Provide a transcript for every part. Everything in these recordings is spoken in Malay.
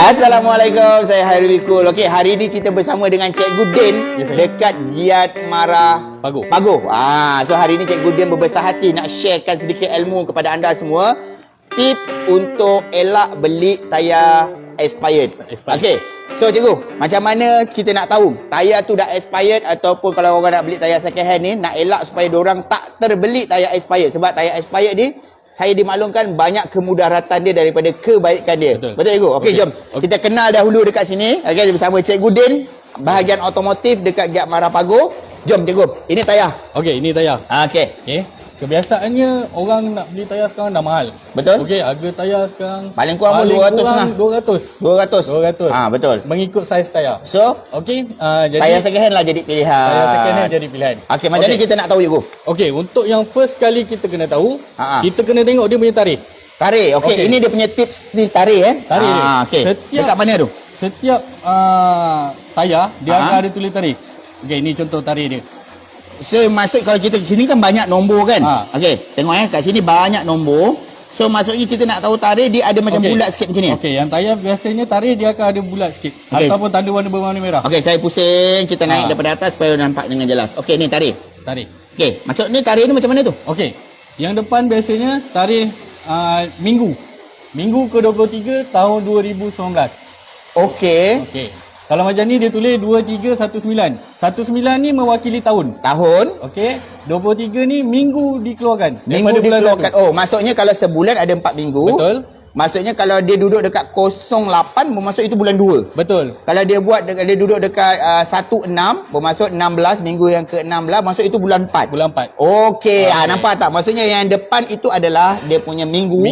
Assalamualaikum, saya Hairul Ikul. Okey, hari ini kita bersama dengan Cikgu Din dekat Giat Mara Pagoh. So hari ini Cikgu Din berbesar hati nak sharekan sedikit ilmu kepada anda semua. Tips untuk elak beli tayar expired. Okey. So cikgu, macam mana kita nak tahu tayar tu dah expired ataupun kalau orang nak beli tayar second hand ni nak elak supaya diorang tak terbeli tayar expired, sebab tayar expired ni saya dimaklumkan banyak kemudaratan dia daripada kebaikan dia. Betul cikgu? Okey, jom. Kita kenal dahulu dekat sini. Okey, bersama Cikgu Din, bahagian otomotif dekat Giat Mara Pagoh. Jom cikgu. Ini tayar. Okey, ini tayar. Okey. Okey. Kebiasaannya orang nak beli tayar sekarang dah mahal. Betul? Okey, harga tayar sekarang paling kurang 200 lah. 200. Betul. Mengikut saiz tayar. So, okey, jadi tayar second hand lah jadi pilihan. Tayar second hand jadi pilihan. Okey, macam ni kita nak tahu cikgu. Okey, untuk yang first kali kita kena tahu, kita kena tengok dia punya tarikh. Tarikh. Okey, ini dia punya tips ni tarikh Tarikh dia. Okey. Dekat mana tu? Setiap tayar dia akan ada tulis tarikh. Okey, ini contoh tarikh dia. So maksud kalau kita sini kan banyak nombor kan. Okey, tengok kat sini banyak nombor. So maksudnya kita nak tahu tarikh dia ada macam bulat sikit macam ni. Okey, yang tayar biasanya tarikh dia akan ada bulat sikit ataupun tanda warna berwarna merah. Okey, saya pusing, kita naik daripada atas supaya nampak dengan jelas. Okey, ni tarikh. Okey, maksud ni tarikh ni macam mana tu? Okey. Yang depan biasanya tarikh minggu. Minggu ke-23 tahun 2019. Okey. Kalau macam ni dia tulis 2319. 19 ni mewakili tahun. Okey. 23 ni minggu dikeluarkan. Minggu dikeluarkan. Oh, maksudnya kalau sebulan ada 4 minggu. Betul. Maksudnya kalau dia duduk dekat 08 bermaksud itu bulan 2. Betul. Kalau dia duduk dekat 16 bermaksud 16 minggu yang ke-16 maksud itu bulan 4. Okey, nampak tak? Maksudnya yang depan itu adalah dia punya minggu.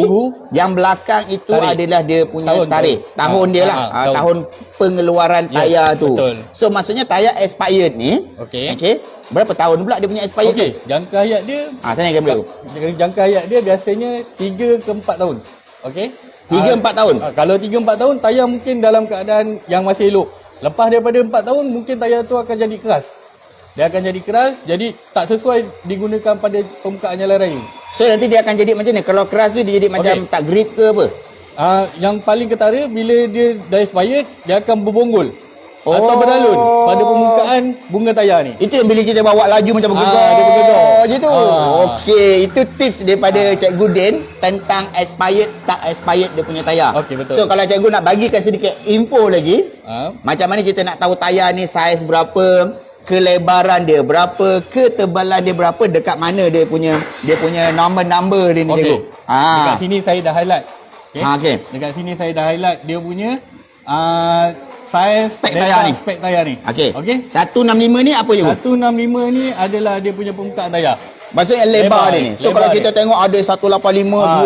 Yang belakang itu adalah dia punya tarikh. Tahun dia lah. Tahun pengeluaran tayar tu. Betul. So maksudnya tayar expired ni. Okey. Berapa tahun pula dia punya expired tu? Okey, jangka hayat dia tanya kamera tu. Jangka hayat dia biasanya 3 ke 4 tahun. Okey. 3-4 tahun. Kalau 3-4 tahun tayar mungkin dalam keadaan yang masih elok. Lepas daripada 4 tahun mungkin tayar tu akan jadi keras. Dia akan jadi keras, jadi tak sesuai digunakan pada permukaan jalan raya. So nanti dia akan jadi macam ni. Kalau keras tu dia jadi macam tak grip ke apa? Yang paling ketara bila dia dah expired, dia akan berbonggol. Atau beralun pada permukaan bunga tayar ni. Itu yang bila kita bawa laju macam bergegar. Dia bergegar je tu. Okey, itu tips daripada Cikgu Din tentang expired tak expired dia punya tayar. Okey, betul. So kalau cikgu nak bagikan sedikit info lagi, macam mana kita nak tahu tayar ni saiz berapa, kelebaran dia berapa, ketebalan dia berapa, dekat mana dia punya number dia ni cikgu. Dekat sini saya dah highlight. Okey. Dekat sini saya dah highlight dia punya saiz spek tayar ni. Okey. 165 ni apa je? 165 ni adalah dia punya permukaan tayar. Maksudnya lebar dia ni. So kalau kita tengok ada 185,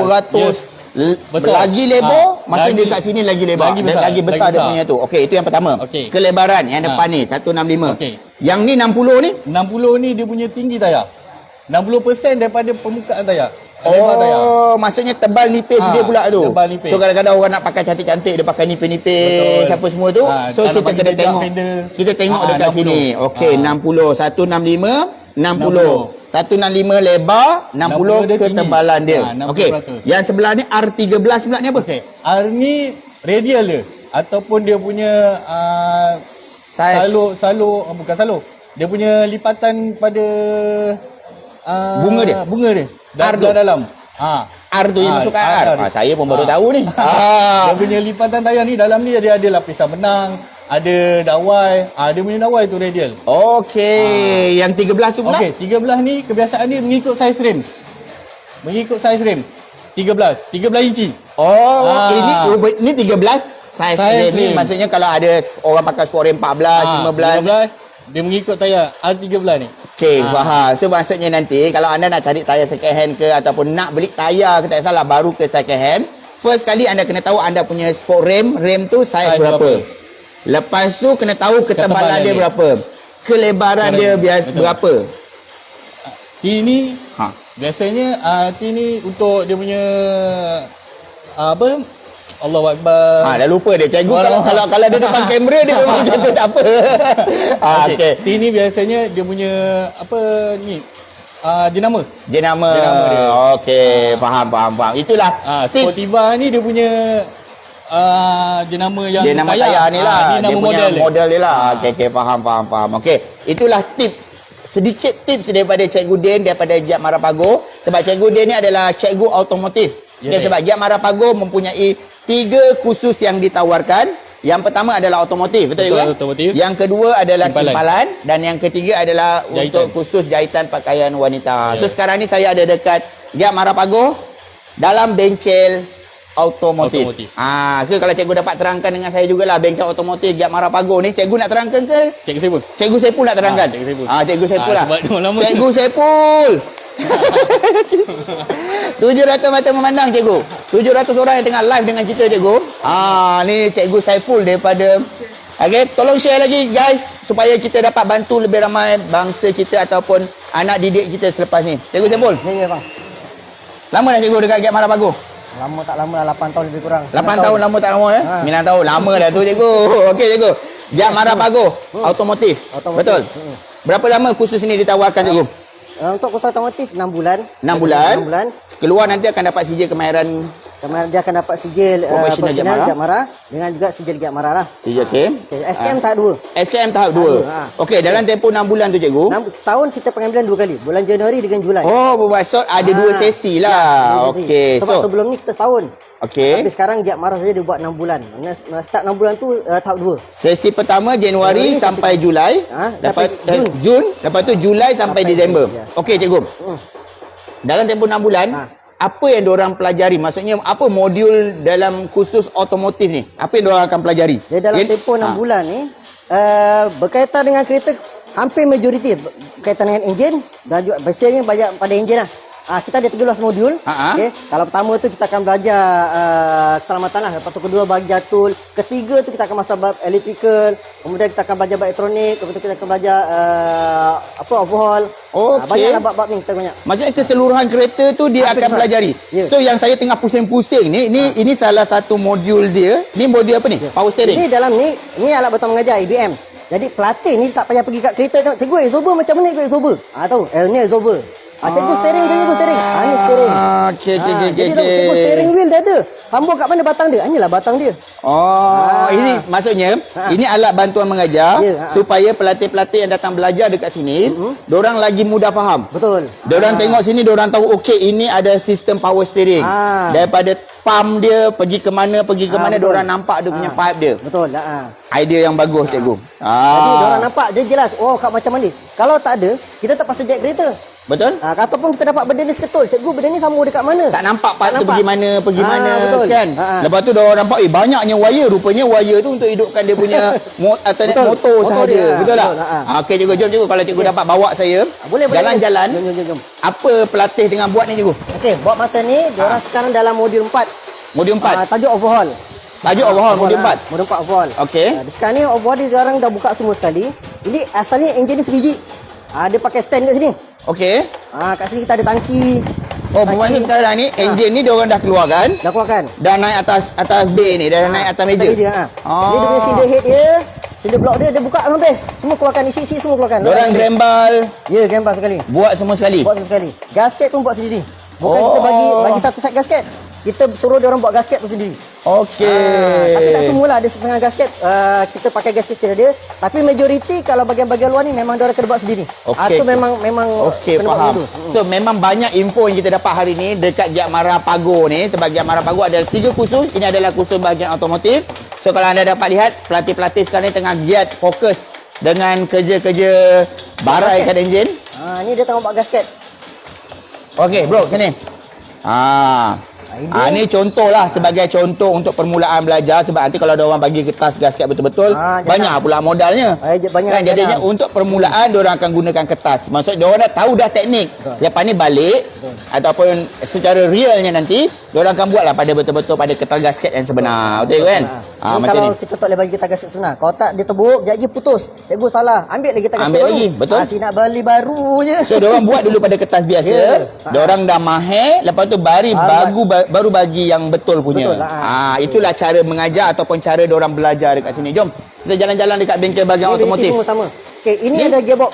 200 lagi lebar, maksudnya dekat sini lagi lebar. Lagi besar dia punya tu. Okey, itu yang pertama. Kelebaran yang depan ni 165. Yang ni 60 ni? 60 ni dia punya tinggi tayar. 60% daripada permukaan tayar. Maksudnya tebal nipis dia pula tu. So kadang-kadang orang nak pakai cantik-cantik dia pakai nipis-nipis siapa semua tu. So kita kena tengok. Kita tengok dekat sini. Okey, 60, 165, 60. 165 lebar, 60 ketebalan dia. Okey. Yang sebelah ni R13 pula ni apa? R ni radial dia ataupun dia punya bukan salur. Dia punya lipatan pada bunga dia. Dalam. R tu yang masuk R. Saya pun baru tahu ni. Dia punya lipatan tayar ni dalam ni dia ada lapisan benang, ada dawai. Dia punya dawai tu radial. Okey, yang 13 tu pula? Okey, 13 ni kebiasaan dia mengikut saiz rem. 13 inci. Ini 13 saiz rem ni maksudnya kalau ada orang pakai sport rem 14, 15 dia mengikut tayar R13 ni. Okey, faham. So maksudnya nanti kalau anda nak cari tayar second hand ke ataupun nak beli tayar ke tak salah baru ke second hand, first kali anda kena tahu anda punya sport rem tu saiz berapa. Lepas tu kena tahu ketebalan dia berapa. Kelebaran dia berapa. Ini biasanya T ni untuk dia punya Allahu Akbar. Dah lupa dia. Cikgu kalau dia depan kamera dia memang macam tu tak apa. Okey. T ni biasanya dia punya jenama. Jenama dia. Okey, faham. Itulah Sportiva ni dia punya jenama yang Dia nama tayar ni lah. Ni nama dia punya model dia. model dia lah. Okey, faham. Okey, itulah sedikit tips daripada Cikgu Din daripada Giat Marapago. Sebab Cikgu Din ni adalah cikgu automotif. Okay, sebab Giat Marapago mempunyai 3 kursus yang ditawarkan. Yang pertama adalah automotif, betul kan? Automotif. Yang kedua adalah timpalan dan yang ketiga adalah Jahitan. untuk khusus jahitan pakaian wanita. So sekarang ni saya ada dekat Giat Marapago dalam bengkel automotif. So kalau cikgu dapat terangkan dengan saya jugalah bengkel automotif Giat Marapago ni, cikgu nak terangkan ke? Cikgu Saiful. Cikgu Saiful nak terangkan. Cikgu Saiful lah. Sebab nama lama. Cikgu Saiful. 700 mata memandang cikgu. 700 orang yang tengah live dengan kita cikgu. Ni Cikgu Saiful daripada. Okey, tolong share lagi guys supaya kita dapat bantu lebih ramai bangsa kita ataupun anak didik kita selepas ni. Cikgu Saiful. Ya, bang. Lama dah cikgu dekat Giat Marapago? Lama tak lama lah, 8 tahun lebih kurang. 8 tahun lama tak lama ya? 9 tahun lama dah tu cikgu. Okey cikgu. Giat Marapago automotif. Betul. Berapa lama kursus ini ditawarkan cikgu? Untuk kursus otomotif 6 bulan. 6 bulan. 6 bulan. Keluar nanti akan dapat sijil kemahiran. Kemudian dia akan dapat sijil Profesional Giat Mara dengan juga sijil Giat Mara lah. Sijil okay. SKM tahap 2. SKM tahap 2. Okey, dalam tempoh 6 bulan tu cikgu. Setahun kita pengambilan 2 kali. Bulan Januari dengan Julai. Oh, bermaksud ada 2 sesi lah. Okey. Sebab sebelum ni kita setahun. Okey. Tapi sekarang Giat Mara saja dia buat 6 bulan. Start 6 bulan tu tahap 2. Sesi pertama Januari sampai Julai. Lepas Jun, lepas tu Julai sampai Disember. Okey cikgu. Dalam tempoh 6 bulan, apa yang diorang pelajari? Maksudnya apa modul dalam kursus otomotif ni? Apa yang diorang akan pelajari? Dia dalam tempoh 6 bulan ni berkaitan dengan kereta, hampir majoriti berkaitan dengan enjin dan juga biasanya banyak pada enjin lah. Kita ada 13 modul. Okay. Kalau pertama tu kita akan belajar keselamatan lah. Lepas tu kedua belajar tool. Ketiga tu kita akan masuk bab electrical. Kemudian kita akan belajar bab elektronik. Lepas tu kita akan belajar overhaul. Banyaklah bab-bab ni kita banyak. Maksudnya keseluruhan kereta tu dia akan pelajari. So yang saya tengah pusing-pusing ni, ini salah satu modul dia. Ni modul apa ni? Power steering. Ini dalam ni alat bantu mengajar IBM. Jadi pelatih ni tak payah pergi kat kereta tengok, cikgu exober macam mana ikut exober? Tahu? Ni exober. Cikgu steering macam ni tu steering. Ni steering. Okey. Jadi tahu cikgu steering wheel dia ada. Sambung kat mana batang dia? Inilah batang dia. Ini maksudnya ini alat bantuan mengajar supaya pelatih-pelatih yang datang belajar dekat sini, diorang lagi mudah faham. Betul. Diorang tengok sini, diorang tahu okey ini ada sistem power steering. Daripada pump dia pergi ke mana, diorang nampak dia punya pipe dia. Betul. Idea yang bagus cikgu. Jadi diorang nampak dia jelas. Kat macam mana. Kalau tak ada, kita tak pasal jet kereta. Betul? Ataupun kita dapat benda ni seketul. Cikgu benda ni sambung dekat mana? Tak nampak part tu pergi mana betul. kan. Lepas tu dia orang nampak banyaknya wire, rupanya wire tu untuk hidupkan dia punya alternate motor sahaja. Betul tak? Okey cikgu, jom cikgu kalau cikgu dapat bawa saya jalan-jalan. Jom. Apa pelatih dengan buat ni cikgu? Okey, buat masa ni dia orang sekarang dalam modul 4. Modul 4. Tajuk overhaul. Modul 4. Modul 4 overhaul. Okey. Sekarang ni overhaul dia orang dah buka semua sekali. Ini asalnya enjin ni sebiji. Dia pakai stand kat sini. Okey. Kat sini kita ada tangki. Bermaksud sekarang ni enjin ni dia orang dah keluarkan. Dah naik atas bay ni, dah naik atas meja. Dia punya cylinder head dia, cylinder block dia buka habis. Semua keluarkan isi semua keluarkan. Dia orang grembal. Ya, grembal sekali. Buat semua sekali. Gasket pun buat sendiri. Bukan kita bagi satu set gasket. Kita suruh dia orang buat gasket tu sendiri. Okey. Tapi tak semualah, ada setengah gasket kita pakai gasket dia. Tapi majoriti kalau bahagian-bahagian luar ni memang dia orang kena buat sendiri. Itu memang kena faham. Buat dulu. So memang banyak info yang kita dapat hari ni dekat Giat Marapago ni. Sebab Giat Marapago ada 3 kursus. Ini adalah kursus bahagian otomotif. So kalau anda dapat lihat, pelatih-pelatih sekarang ni tengah giat fokus dengan kerja-kerja baraikan enjin. Ni dia tengah buat gasket. Okey bro, sini. Ini contohlah sebagai contoh untuk permulaan belajar. Sebab nanti kalau ada orang bagi kertas gasket betul-betul, banyak pula modalnya. Banyak kan, jadinya untuk permulaan diorang akan gunakan kertas. Maksud diorang dah tahu dah teknik. Lepas ni balik ataupun secara realnya nanti diorang akan buatlah pada betul-betul pada kertas gasket yang sebenar. Betul kan? Macam kalau ni. Kita tak boleh bagi kertas gasket sebenar. Kalau tak dia terburuk, jadi putus. Cikgu salah. Ambil lagi kertas gasket baru. Betul. Si nak beli baru je. So diorang buat dulu pada kertas biasa. Diorang dah mahir, lepas tu baru bagi yang betul punya. Itulah cara mengajar ataupun cara diorang belajar dekat sini. Jom kita jalan-jalan dekat bengkel bahagian otomotif. Semua sama. Okey, ini ada gearbox.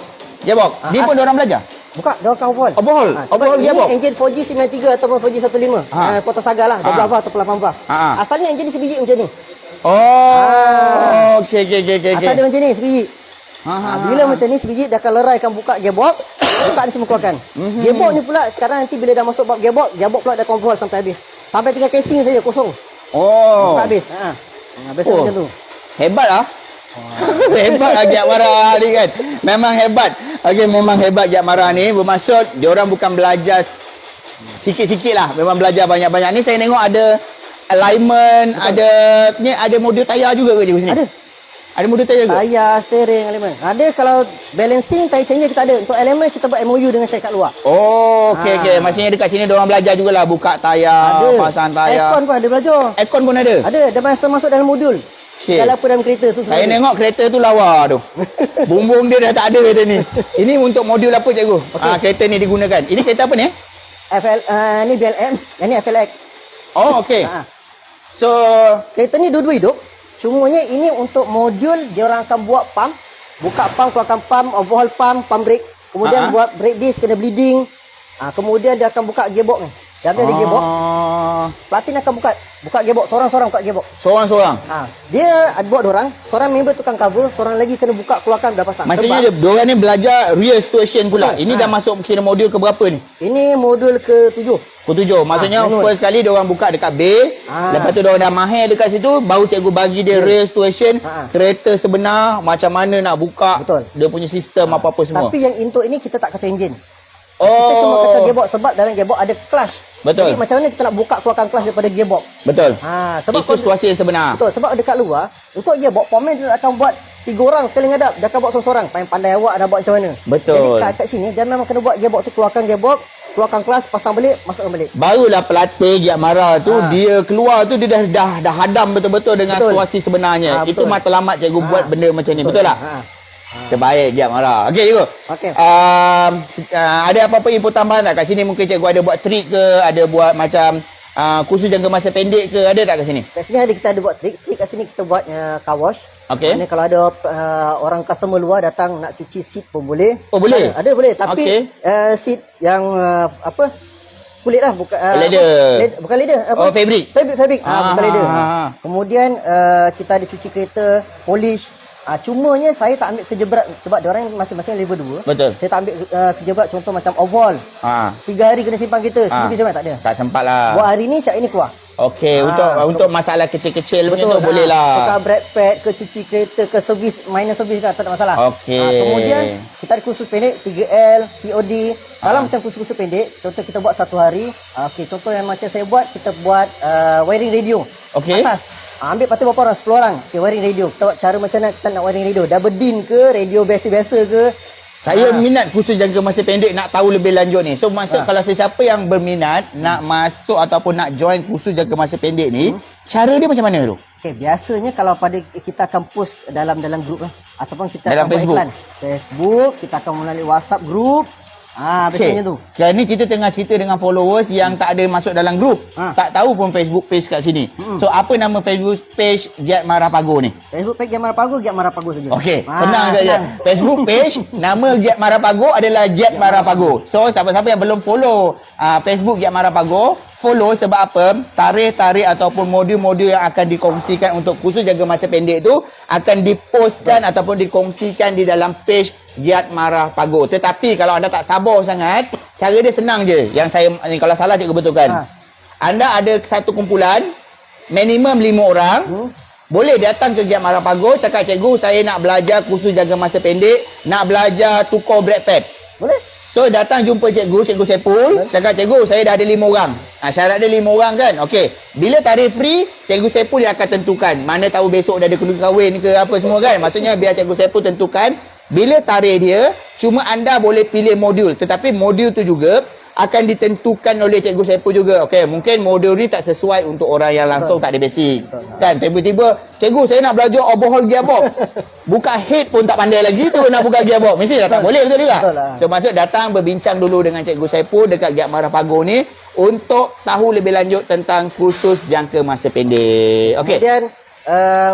Ni pun diorang belajar. Buka, dia akan overhaul. Overhaul? Sebab Overhaul ini gearbox? enjin 4G 93 ataupun 4G 15. Portal Saga lah, 12 bar ataupun 8 bar. Asalnya enjin ni sebiji macam ni. Okey. Asal dia macam ni sebiji. Bila macam ni sebiji dia akan leraikan buka gearbox, buka ni semua keluarkan. Gearbox ni pula sekarang nanti bila dah masuk bab gearbox pula dah overhaul sampai habis. Sampai tinggal casing saja kosong. Buka habis. Biasa macam tu. Hebat lah. Hebat lah Giat Mara ni kan. Memang hebat. Okey, memang hebat Giat Mara ni. Bermaksud dia orang bukan belajar sikit-sikit lah. Memang belajar banyak-banyak. Ni saya tengok ada alignment, ada modul tayar juga ke cikgu sini? Ada modul tayar juga? Tayar, steering, elemen. Ada kalau balancing, tayar changer kita ada. Untuk elemen kita buat MOU dengan syarikat luar. Okey. Maksudnya dekat sini dia orang belajar jugalah buka tayar, pasang tayar. Aircon pun ada belajar. Aircon pun ada? Ada. Dia masuk dalam modul. Kalau apa dalam kereta tu. Saya tengok kereta tu lawa tu. Bumbung dia dah tak ada kereta ni. Ini untuk modul apa cikgu? Kereta ni digunakan. Ini kereta apa ni? Ni BLM, yang ni FLX. Okey. So, kereta ni dua-dua hidup. Cumanya ini untuk modul dia orang akan buat pump, buka pump, keluarkan pump, overhaul pump brake. Kemudian buat brake disc kena bleeding. Kemudian dia akan buka gearbox ni. Dia ada gearbox. Platin akan buka gearbox, seorang-seorang buka gearbox. Seorang-seorang. Dia ada buat orang, seorang member tukang cover, seorang lagi kena buka keluarkan dah pasang. Maksudnya dia orang ni belajar rear situation pula. Ini dah masuk kira modul ke berapa ni? Ini modul ke-7. Ke-7. Maksudnya first kali dia orang buka dekat bay, lepas tu dia orang dah mahir dekat situ, baru cikgu bagi dia rear situation, kereta sebenar macam mana nak buka. Betul. Dia punya sistem apa-apa semua. Tapi yang untuk ini kita tak kacau enjin. Kita cuma kacau gearbox sebab dalam gearbox ada clutch. Betul. Jadi macam mana kita nak buka keluarkan clutch daripada gearbox? Betul. Sebab itu situasi yang sebenar. Betul. Sebab dekat luar, untuk gearbox, Pomen dia akan buat 3 orang sekali ngadap. Dia akan buat seorang-seorang. Pandai awak dah buat macam mana. Betul. Jadi kat sini, dia memang kena buat gearbox tu, keluarkan gearbox, keluarkan clutch, pasang balik, masukkan balik. Barulah pelatih Giat Mara tu, dia keluar tu, dia dah hadam betul-betul dengan situasi sebenarnya. Itu matlamat cikgu buat benda macam ni. Betul tak? Terbaik Giat Mara. Okey cikgu. Okey. Ada apa-apa info tambahan tak kat sini? Mungkin cikgu ada buat trik ke, ada buat macam kursus jangka masa pendek ke, ada tak kat sini? Kat sini kita ada buat trik. Trik kat sini kita buat car wash. Okey. Kalau ada orang customer luar datang nak cuci seat pun boleh. Oh boleh? Ada boleh. Tapi seat yang kulit lah, bukan leather. Bukan leather. Fabric. Fabric. Bukan leather. Kemudian kita ada cuci kereta, polish. Cumanya saya tak ambil kerja berat sebab diorang masing-masing level 2. Betul. Saya tak ambil kerja berat contoh macam overhaul. 3 hari kena simpan kereta, sedikit tak ada. Tak sempat lah. Buat hari ni, siap ini keluar. Okey, untuk masalah kecil-kecil macam tu boleh lah. Tukar brake pad ke, cuci kereta ke, servis, minor servis kan, tak ada masalah. Okey. Kemudian kita ada kursus pendek 3L, TOD. Kalau macam kursus pendek, contoh kita buat 1 hari. Contoh yang macam saya buat, kita buat wiring radio. Okey. Atas. Ambil patut berapa orang? 10 orang. Wiring radio. Kita buat cara macam mana kita nak wiring radio. Double DIN ke, radio biasa-biasa ke. Saya minat kursus jangka masa pendek, nak tahu lebih lanjut ni. So maksud kalau sesiapa yang berminat nak masuk ataupun nak join kursus jangka masa pendek ni, cara dia macam mana tu? Biasanya kalau pada kita akan post dalam grup lah, ataupun kita dalam akan buat iklan. Facebook, kita akan melalui WhatsApp group. Biasanya tu. Sekarang ni kita tengah cerita dengan followers yang tak ada masuk dalam grup. Tak tahu pun Facebook page kat sini. So apa nama Facebook page Giat Mara Pago ni? Facebook page Giat Mara Pago, Giat Mara Pago saja. Okey, senang saja. Facebook page nama Giat Mara Pago adalah Giat Mara Pago. So siapa-siapa yang belum follow Facebook Giat Mara Pago, follow sebab apa? Tarikh-tarikh ataupun modul-modul yang akan dikongsikan untuk kursus jaga masa pendek tu akan dipostkan ataupun dikongsikan di dalam page Giat Mara Pago. Tetapi kalau anda tak sabar sangat, cara dia senang je. Yang saya ni kalau salah cikgu betulkan. Anda ada satu kumpulan minimum 5 orang. Boleh datang ke Giat Mara Pago, cakap cikgu saya nak belajar kursus jaga masa pendek, nak belajar tukar brake pad. Boleh. So datang jumpa cikgu Sepul, cakap cikgu saya dah ada 5 orang. Syarat dia 5 orang kan. Okey. Bila tarikh free, cikgu Sepul yang akan tentukan. Mana tahu besok dah ada keluarga kahwin ke apa semua kan. Maksudnya biar cikgu Sepul tentukan bila tarikh dia, cuma anda boleh pilih modul. Tetapi modul tu juga akan ditentukan oleh cikgu Sepul juga. Okey, mungkin modul ni tak sesuai untuk orang yang langsung tak ada basic. Kan tiba-tiba, cikgu saya nak belajar overhaul gearbox. Buka head pun tak pandai lagi tu nak buka gearbox. Mesti dah tak boleh, betul tak? So maksud datang berbincang dulu dengan cikgu Sepul dekat Giat Mara Pago ni untuk tahu lebih lanjut tentang kursus jangka masa pendek. Okey. Kemudian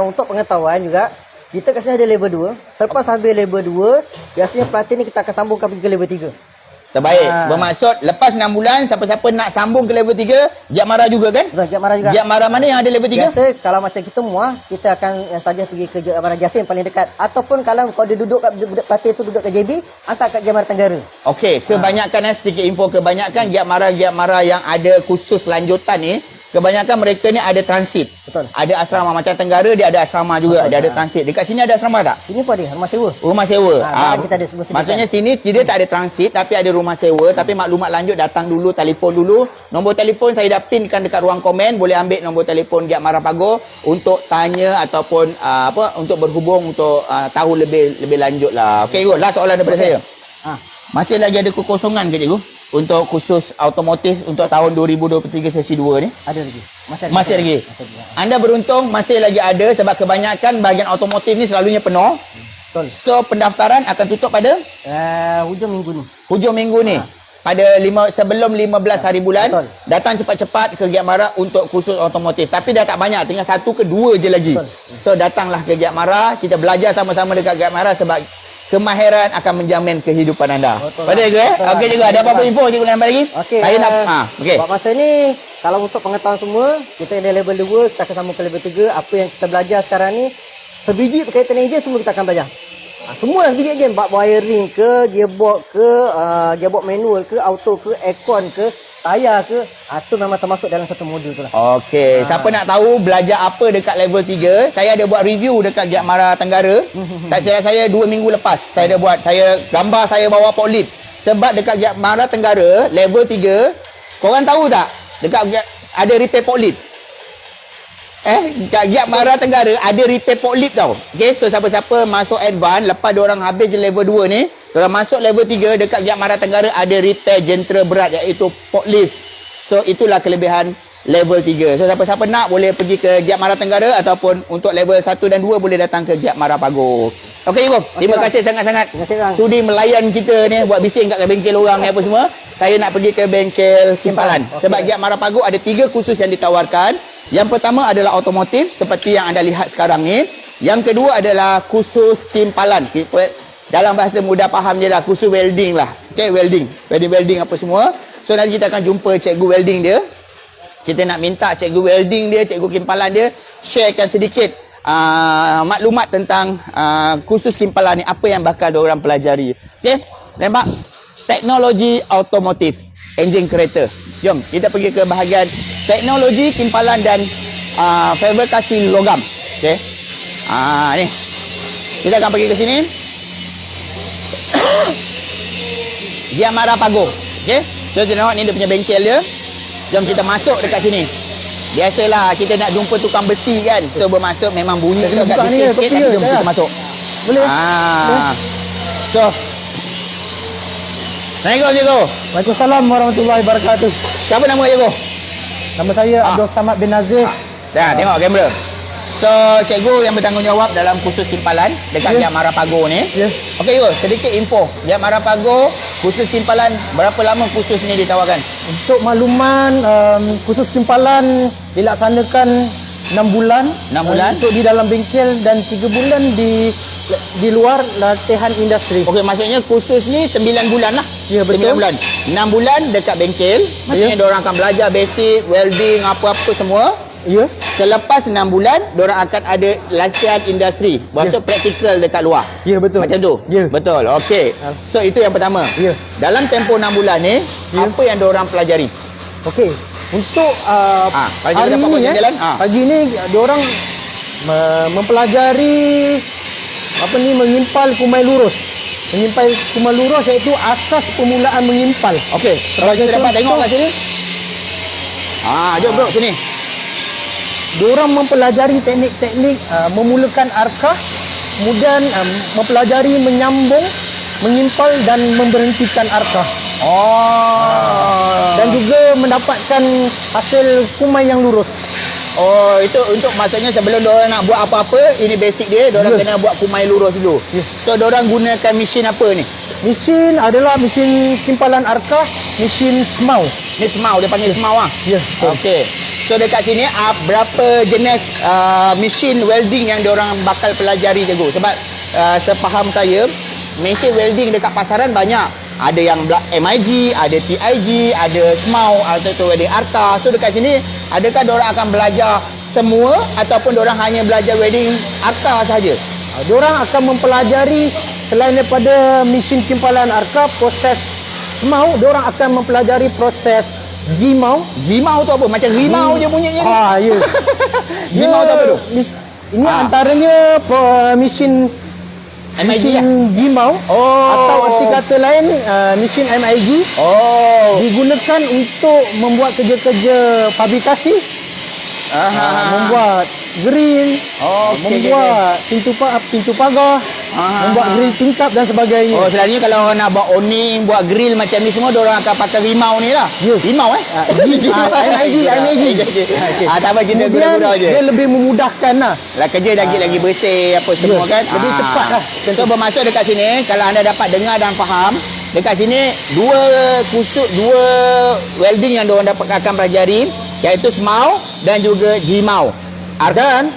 untuk pengetahuan juga, kita kat sini ada level 2. Selepas habis level 2, biasanya pelatih ni kita akan sambungkan pergi ke level 3. Terbaik. Bermaksud lepas 6 bulan siapa-siapa nak sambung ke level 3, Giat Mara juga kan? Betul, Giat Mara juga. Giat Mara mana yang ada level 3? Biasa kalau macam kita semua, kita akan saja pergi ke Giat Mara Jasim paling dekat. Ataupun kalau dia duduk kat budak pelatih tu duduk kat JB, hantar kat Giat Mara Tenggara. Okey, kebanyakan sedikit info, kebanyakan Giat Mara yang ada khusus lanjutan ni, kebanyakan mereka ni ada transit. Betul. Ada asrama macam Tenggara, dia ada asrama juga, Betul. dia ada transit. Dekat sini ada asrama tak? Sini pun ada rumah sewa. Rumah sewa. Kita ada sebuah Maksudnya sini tidak tak ada transit tapi ada rumah sewa, tapi maklumat lanjut datang dulu, telefon dulu. Nombor telefon saya dah pinkan dekat ruang komen, boleh ambil nombor telefon Giat Mara Pago untuk tanya ataupun untuk berhubung untuk tahu lebih lanjut lah. Okey, last soalan daripada saya. Masih lagi ada kekosongan ke cikgu untuk khusus automotif untuk tahun 2023 sesi 2 ni? Ada lagi. Masih lagi. Anda beruntung masih lagi ada sebab kebanyakan bahagian automotif ni selalunya penuh. Betul. So pendaftaran akan tutup pada Hujung minggu ni. hujung minggu ni. Pada sebelum 15 hari bulan. Betul. Datang cepat-cepat ke Giat Mara untuk khusus automotif. Tapi dah tak banyak, tinggal 1 ke 2 je lagi. Betul. So datanglah ke Giat Mara, kita belajar sama-sama dekat Giat Mara sebab kemahiran akan menjamin kehidupan anda. Betul ke? Okey juga. Ada apa-apa info cikgu nak bagi? Okey. Saya nak okey. Buat masa ni, kalau untuk pengetahuan semua, kita ada level 2, kita akan sambung ke level 3. Apa yang kita belajar sekarang ni, sebiji berkaitan enjin semua kita akan belajar. Semua sebiji enjin, bab wiring ke, gearbox ke, gearbox manual ke, auto ke, aircon ke, tayar ke, itu memang termasuk dalam satu modul tu lah. Okey, siapa nak tahu belajar apa dekat level 3, saya ada buat review dekat Giat Mara Tenggara. Tak silap saya 2 minggu lepas saya ada buat, saya gambar saya bawa forklift. Sebab dekat Giat Mara Tenggara level 3, korang tahu tak? Dekat ada repair forklift. Kat Giat Mara Tenggara ada repair forklift tau. Okey, so siapa-siapa masuk advance lepas diorang habis je level 2 ni, diorang masuk level 3 dekat Giat Mara Tenggara ada repair jentera berat iaitu forklift. So itulah kelebihan level 3. So siapa-siapa nak boleh pergi ke Giat Mara Tenggara ataupun untuk level 1 dan 2 boleh datang ke Giat Mara Pago. Okey Ibu, terima kasih sangat-sangat sudi melayan kita ni, buat bising kat bengkel orang ni apa semua. Saya nak pergi ke bengkel Kimpalan. Sebab Giat Mara Pago ada 3 khusus yang ditawarkan. Yang pertama adalah otomotif seperti yang anda lihat sekarang ni. Yang kedua adalah khusus timpalan. Dalam bahasa mudah faham je lah, khusus welding lah. Okay, welding apa semua. So nanti kita akan jumpa cikgu welding dia. Kita nak minta cikgu welding dia, cikgu kimpalan dia sharekan sedikit maklumat tentang khusus kimpalan ni, apa yang bakal diorang pelajari. Okay, nampak? Teknologi automotif, enjin kereta. Jom kita pergi ke bahagian teknologi timpalan dan fabrikasi logam. Okey. Ni. Kita akan pergi ke sini. Giat Mara Pago. Okey. So kita tengok ni dia punya bengkel dia. Jom kita masuk dekat sini. Biasalah kita nak jumpa tukang besi kan. So bermaksud memang bunyi kita agak bising sikit, tapi jom kita masuk. Boleh. So Assalamualaikum cikgu. Waalaikumsalam warahmatullahi wabarakatuh. Siapa nama cikgu? Nama saya Abdul Samad bin Aziz. Tengok kamera. So, cikgu yang bertanggungjawab dalam khusus timpalan dekat Giat Mara Pago ni. Okey, cikgu, sedikit info. Giat Mara Pago, khusus timpalan, berapa lama khusus ni ditawarkan? Untuk makluman, khusus timpalan dilaksanakan 6 bulan. 6 bulan? Untuk di dalam bengkel dan 3 bulan di luar latihan industri. Okey, maksudnya khusus ni 9 bulan lah. Ya, betul. 9 bulan. 6 bulan dekat bengkel. Maksudnya diorang akan belajar basic, welding, apa-apa semua. Ya. Selepas 6 bulan, diorang akan ada latihan industri. Maksud praktikal dekat luar. Ya, betul. Macam tu? Ya. Betul. Okey. So, itu yang pertama. Ya. Dalam tempoh 6 bulan ni, apa yang diorang pelajari? Okey. Untuk bagi hari dapat ini jalan. pagi ni diorang mempelajari mengimpal kumai lurus. Mengimpal kumai lurus iaitu asas permulaan mengimpal. Okey. Kalau kita dapat tengok kat sini. Jom bro sini. Diorang mempelajari teknik-teknik memulakan arkah, kemudian mempelajari menyambung, mengimpal dan memberhentikan arkah. Dan juga mendapatkan hasil kumai yang lurus. Oh, itu untuk maksudnya sebelum diorang nak buat apa-apa, ini basic dia, diorang kena buat kumai lurus dulu. So, diorang gunakan mesin apa ni? Mesin adalah mesin timpalan arkah, mesin semau. Ni semau, dia panggil semau lah? Ya. Okey. So, dekat sini, berapa jenis mesin welding yang diorang bakal pelajari cikgu? Sebab sepaham saya, mesin welding dekat pasaran banyak. Ada yang MIG, ada TIG, ada SMAU atau wedding arta. So dekat sini, adakah diorang akan belajar semua ataupun diorang hanya belajar wedding arta sahaja? Diorang akan mempelajari selain daripada mesin timpalan arka, proses semau, diorang akan mempelajari proses jimau. Jimau tu apa? Macam rimau je bunyinya ni. Ya. Jimau tu apa tu? Ini antaranya mesin MIG lah. jimau atau Oh. arti kata lain mesin MIG Oh. digunakan untuk membuat kerja-kerja fabrikasi, membuat grill, membuat pintu pagar, membuat grill tingkap dan sebagainya. Oh, selalunya kalau orang nak buat awning, buat grill macam ni semua, diorang akan pakai rimau ni lah. Ya. Rimau MIG. Tak apa, kita Kemudian gurau-gurau je. dia lebih memudahkan lah. Lah kerja lagi bersih apa semua kan. lebih cepat lah. So bermaksud dekat sini, kalau anda dapat dengar dan faham, dekat sini dua welding yang diorang dapat akan pelajari, iaitu SMAU dan juga JIMAU. Dan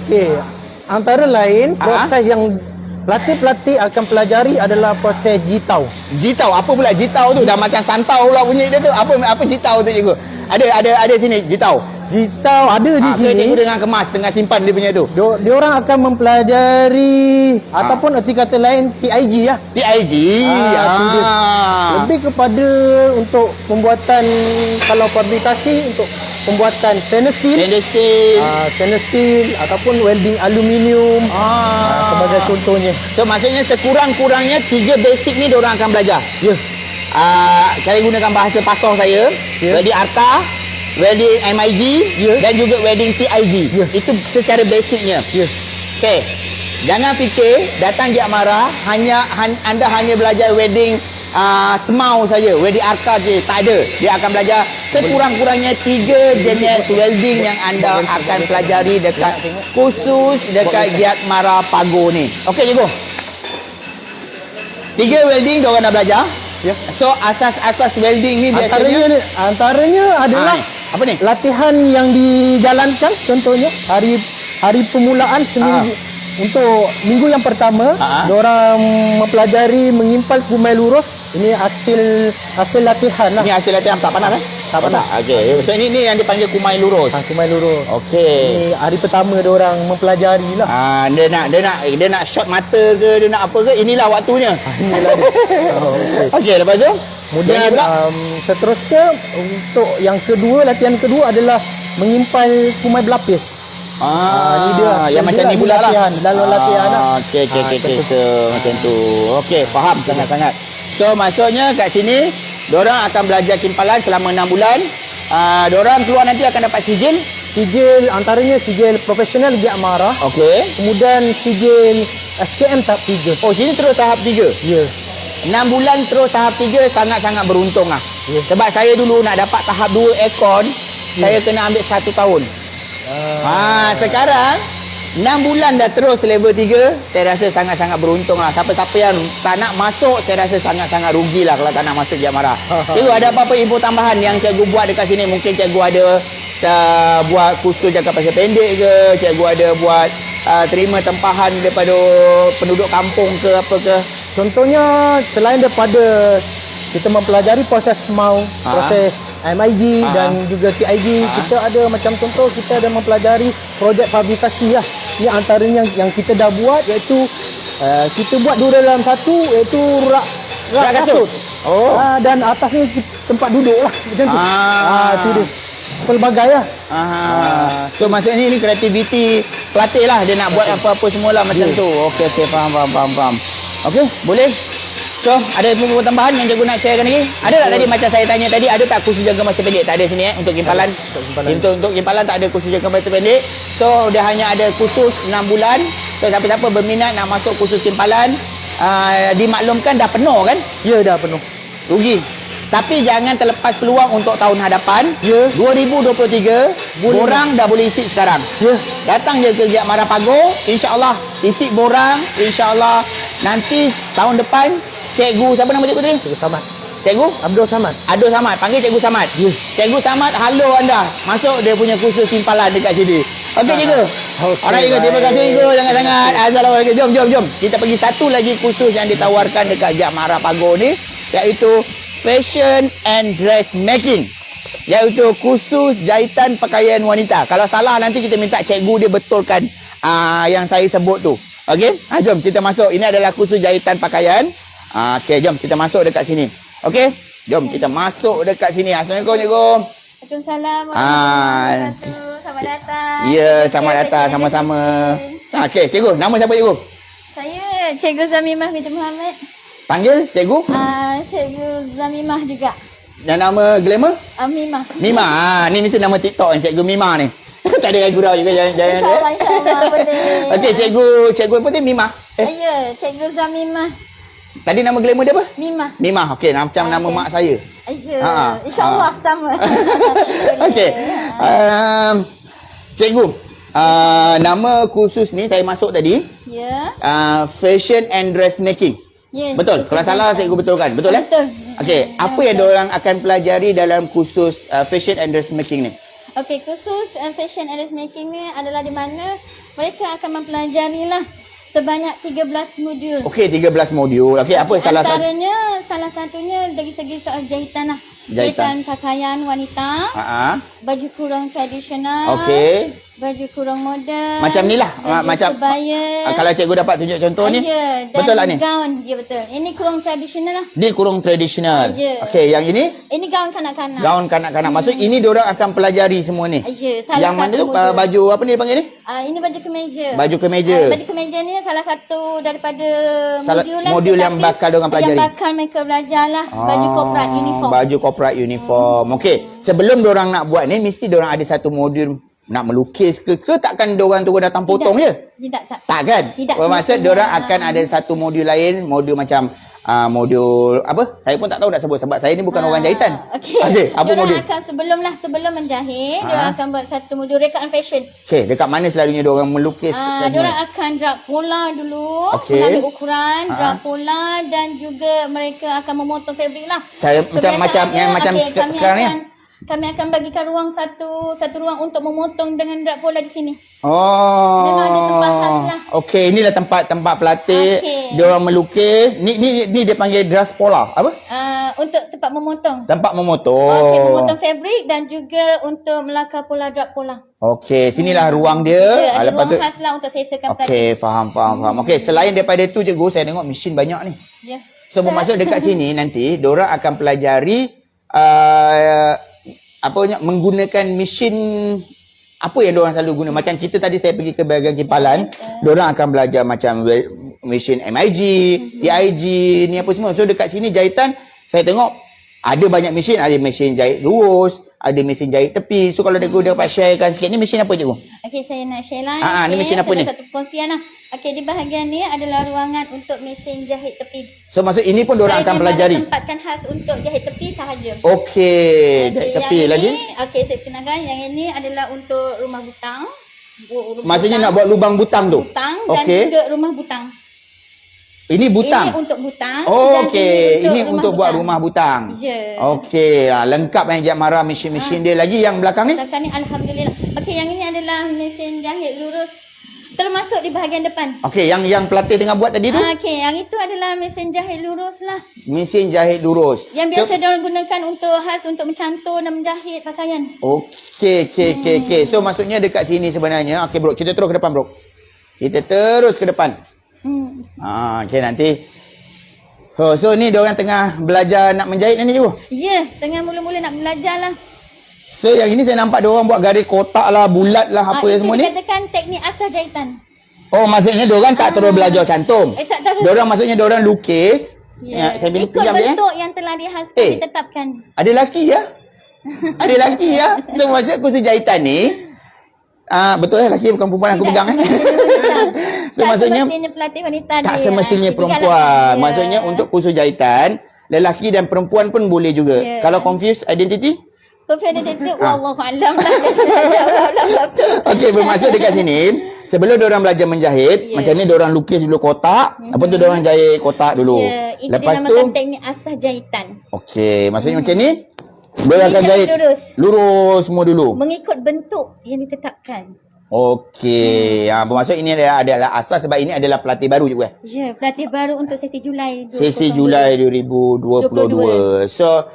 okey, antara lain proses yang pelatih-pelatih akan pelajari adalah proses jitau. Jitau, apa pula jitau tu? Dah makan santau pula bunyi dia tu. Apa jitau tu cikgu? Ada sini jitau. Jitau ada di Ke sini. cikgu dengan kemas, tengah simpan dia punya tu. Diorang akan mempelajari ataupun erti kata lain TIG lah. TIG. Itu dia. Lebih kepada untuk pembuatan, kalau fabrikasi untuk pembuatan stainless steel, stainless steel ataupun welding aluminium sebagai contohnya. So maksudnya sekurang-kurangnya 3 basic ni diorang akan belajar. Ya. Saya gunakan bahasa pasar saya, welding arta, welding MIG dan juga welding TIG. Itu secara basicnya. Okey. Jangan fikir datang Giat Mara anda hanya belajar wedding SMAU saja, wedding arka je. Tak ada. Dia akan belajar sekurang-kurangnya 3 jenis welding yang anda akan pelajari dekat khusus dekat Giat Mara Pago ni. Okey cikgu. 3 welding diorang dah belajar. So asas-asas welding ni biasanya Antaranya adalah apa ni? latihan yang dijalankan, contohnya hari permulaan seminggu. Untuk minggu yang pertama, diorang mempelajari mengimpal kumai lurus. Ini hasil latihan lah. Ini hasil latihan tak panas Tak panas. Okey. So ini yang dipanggil kumai lurus. Kumai lurus. Okey. Ini hari pertama diorang mempelajari lah. Dia nak shot mata ke, dia nak apa ke, inilah waktunya. Inilah dia. Okey, lepas tu Kemudian seterusnya untuk latihan kedua adalah mengimpal kumai berlapis. Ini dia yang macam ni pula lah. Lalu latihan lah. Okey. So, macam tu. Okey, faham sangat-sangat. So maksudnya kat sini diorang akan belajar kimpalan selama 6 bulan. Diorang keluar nanti akan dapat sijil. Antaranya sijil profesional Giat Mara. Okey. Kemudian sijil SKM tahap 3. Oh, sini terus tahap 3. Ya. 6 bulan terus tahap 3 sangat-sangat beruntung lah. Sebab saya dulu nak dapat tahap 2 aircon, saya kena ambil 1 tahun. Sekarang 6 bulan dah terus level 3, saya rasa sangat-sangat beruntung lah. Siapa-siapa yang tak nak masuk, saya rasa sangat-sangat rugi lah kalau tak nak masuk Giat Mara. Cikgu ada apa-apa info tambahan yang cikgu buat dekat sini? Mungkin cikgu ada buat kursus jangka pasal pendek ke, cikgu ada buat terima tempahan daripada penduduk kampung ke apa ke? Contohnya selain daripada kita mempelajari proses SMAU, proses MIG dan juga TIG, kita ada macam contoh kita ada mempelajari projek fabrikasi lah. Ini antaranya yang kita dah buat, iaitu kita buat 2 dalam 1, iaitu rak kasut. Dan atasnya tempat duduk lah macam tu. Itu dia. Pelbagai lah. So maksudnya ni kreativiti pelatih lah, dia nak buat apa-apa semualah macam tu. Okey, faham. Okey, boleh. So, ada info tambahan yang cikgu nak sharekan lagi? Ada tak tadi macam saya tanya tadi, ada tak kursus jangka masa pendek? Tak ada sini untuk kimpalan. Untuk kimpalan tak ada kursus jangka masa pendek. So, dia hanya ada kursus 6 bulan. So, siapa-siapa berminat nak masuk kursus kimpalan, dimaklumkan dah penuh kan? Ya, dah penuh. Rugi. Tapi jangan terlepas peluang untuk tahun hadapan. 2023, borang dah boleh isi sekarang. Datang je ke Giat Mara Pago, insya-Allah isi borang, insya-Allah nanti tahun depan cikgu, siapa nama cikgu tadi? Cikgu Samad. Cikgu? Abdul Samad. Abdul Samad, panggil Cikgu Samad. Cikgu Samad, halo anda. Masuk dia punya kursus timpalan dekat sini. Okey cikgu. Alright, Igu. Terima kasih, Igu. Sangat-sangat. Assalamualaikum. Jom. Kita pergi satu lagi kursus yang ditawarkan dekat Jaya Mara Pagoh ni, iaitu Fashion and Dressmaking. Iaitu kursus jahitan pakaian wanita. Kalau salah nanti kita minta cikgu dia betulkan yang saya sebut tu. Okey? Jom kita masuk. Ini adalah kursus jahitan pakaian. Okey, jom kita masuk dekat sini. Okey? Jom kita masuk dekat sini. Assalamualaikum, cikgu. Waalaikumsalam warahmatullahi wabarakatuh. Selamat datang. Ya, selamat datang sama-sama. Okey, cikgu. Nama siapa, cikgu? Saya Cikgu Zamimah binti Muhammad. Panggil cikgu? Cikgu Zamimah juga. Dan nama glamour? Mimah. Mima. Ni mesti nama TikTok yang cikgu Mima ni. Tak ada gurau juga jangan. InsyaAllah boleh. Okey, cikgu apa dia? Mima. Ya, Cikgu Zamimah. Tadi nama glamour dia apa? Mimah. Mima. Okey, macam nama mak saya. Ya, insyaAllah sama. Okey. Cikgu, nama kursus ni saya masuk tadi, Ya. Fashion and Dressmaking. Ya. Betul? Kalau salah cikgu betulkan. Betul eh? Betul. Okey, apa yang diorang akan pelajari dalam kursus Fashion and Dressmaking ni? Okey, khusus Fashion and Dressmaking ni adalah di mana mereka akan mempelajarilah sebanyak 13 modul. Okey, 13 modul. Okey, apa salah satu? Antaranya, salah satunya dari segi soal jahitan lah. Jahitan. Pakaian wanita, baju kurung tradisional, baju kurung moden. Macam ni lah. Baju Macam kebaya. kalau cikgu dapat tunjuk contoh ni. Ya, dan betul lah ni? gaun. Ya, betul. Ini kurung tradisional lah. Ni kurung tradisional. Ya. Okey, yang ini? Ini gaun kanak-kanak. Gaun kanak-kanak. Maksud ini diorang akan pelajari semua ni. Ya, salah Yang mana satu tu modul. baju apa ni dia panggil ni? Ini baju kemeja. Baju kemeja. Baju kemeja ni salah satu daripada modul lah. Modul yang Tetapi bakal diorang pelajari. Yang bakal mereka belajar lah. Baju korporat uniform. Baju korporat uniform. Okey, sebelum diorang nak buat ni mesti diorang ada satu modul nak melukis ke takkan diorang tu datang potong je? Tidak. Tak kan? Tidak, Bermaksud semestinya. diorang akan ada satu modul lain, modul macam modul apa? Saya pun tak tahu nak sebut sebab saya ni bukan orang jahitan. Okey. Apa Diorang modul? akan sebelum menjahit, diorang akan buat satu modul rekaan fashion. Okey, dekat mana selalunya diorang melukis? Diorang akan drap pola dulu, Okey. mengambil ukuran, drap pola dan juga mereka akan memotong fabrik lah. Macam yang macam sekarang ni? Kami akan bagikan ruang satu ruang untuk memotong dengan drap pola di sini. Oh. Memang ada tempat khas lah. Okey, inilah tempat pelatih. Okey. Diorang melukis. Ni dia panggil dress pola. Apa? Untuk tempat memotong. Tempat memotong. Okey, memotong fabrik dan juga untuk melakar pola drap pola. Okey, sinilah ruang dia. Ya, ada Lepas tu ruang khas lah untuk sesakan pelatih. okey, faham. Okey, selain daripada tu cikgu, saya tengok mesin banyak ni. Ya. So bermaksud dekat sini nanti diorang akan pelajari menggunakan mesin apa yang diorang selalu guna. Macam kita tadi saya pergi ke bahagian kimpalan, diorang akan belajar macam mesin MIG, TIG, ni apa semua. So dekat sini jahitan saya tengok ada banyak mesin, ada mesin jahit lurus, ada mesin jahit tepi. So kalau cikgu dapat sharekan sikit, ni mesin apa cikgu? Okey, saya nak share lah. Ni mesin apa ni? Satu perkongsian lah. Okey, di bahagian ni adalah ruangan untuk mesin jahit tepi. So maksud ini pun diorang akan pelajari. Saya memang tempatkan khas untuk jahit tepi sahaja. Okey, jahit tepi lagi. Okey, saya kenalkan yang ini adalah untuk rumah butang. Maksudnya nak buat lubang butang tu? Butang dan juga rumah butang. Ini butang? Ini untuk butang. Okey, ini untuk buat rumah butang. Ya. Okey, lengkap yang Jaya Mara mesin-mesin dia lagi. Yang belakang ni? Belakang ni alhamdulillah. Okey, yang ini adalah mesin jahit lurus termasuk di bahagian depan. Okey, yang pelatih tengah buat tadi tu? Okey, yang itu adalah mesin jahit lurus lah. Mesin jahit lurus. Yang biasa diorang gunakan untuk khas untuk mencantum dan menjahit pakaian. Okey. So maksudnya dekat sini sebenarnya. Okey bro, kita terus ke depan bro. Kita terus ke depan. Okey nanti. So ni diorang tengah belajar nak menjahit ni juga? Ya, tengah mula-mula nak belajar lah. So yang ini saya nampak diorang buat garis kotak lah, bulat lah, apa yang semua ni. Itu dikatakan teknik asal jahitan. Oh maksudnya diorang tak terus belajar cantum. Tak terus. Diorang maksudnya diorang lukis. Ya, saya Ikut bentuk yang telah dihaskan, ditetapkan. Ada lelaki ya? Ada lelaki ya? So maksud kursus jahitan ni, betul lah lelaki bukan perempuan aku pegang So tak maksudnya semestinya pelatih wanita tak dia. semestinya perempuan. Maksudnya untuk kursus jahitan, lelaki dan perempuan pun boleh juga. Kalau confuse identity? Confident itu wallahu alam lah. Insyaallah. Okey, bermaksud dekat sini sebelum diorang belajar menjahit, macam ni diorang lukis dulu kotak, apa tu diorang jahit kotak dulu. Itu Lepas tu dinamakan teknik asah jahitan. okey, maksudnya macam ni diorang akan jahit lurus. lurus semua dulu. Mengikut bentuk yang ditetapkan. Okey. Bermaksud ini adalah asas sebab ini adalah pelatih baru juga. Ya, pelatih baru untuk sesi Julai 2022. Sesi Julai 2022. So,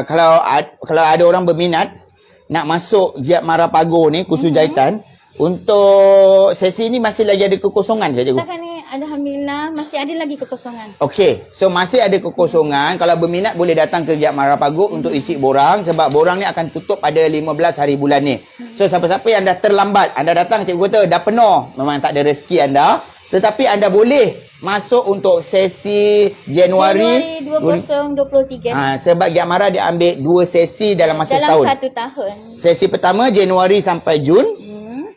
kalau ada orang berminat nak masuk Giat Mara Pago ni, kursus jahitan, untuk sesi ni masih lagi ada kekosongan ke, cikgu? Setakat ni alhamdulillah masih ada lagi kekosongan. Okey, so masih ada kekosongan. Kalau berminat boleh datang ke Giat Mara Pago untuk isi borang sebab borang ni akan tutup pada 15 hari bulan ni. So siapa-siapa yang dah terlambat, anda datang cikgu kata dah penuh, memang tak ada rezeki anda, tetapi anda boleh masuk untuk sesi Januari 2023. sebab Giat Mara dia ambil 2 sesi dalam masa setahun. Dalam 1 tahun. Sesi pertama Januari sampai Jun.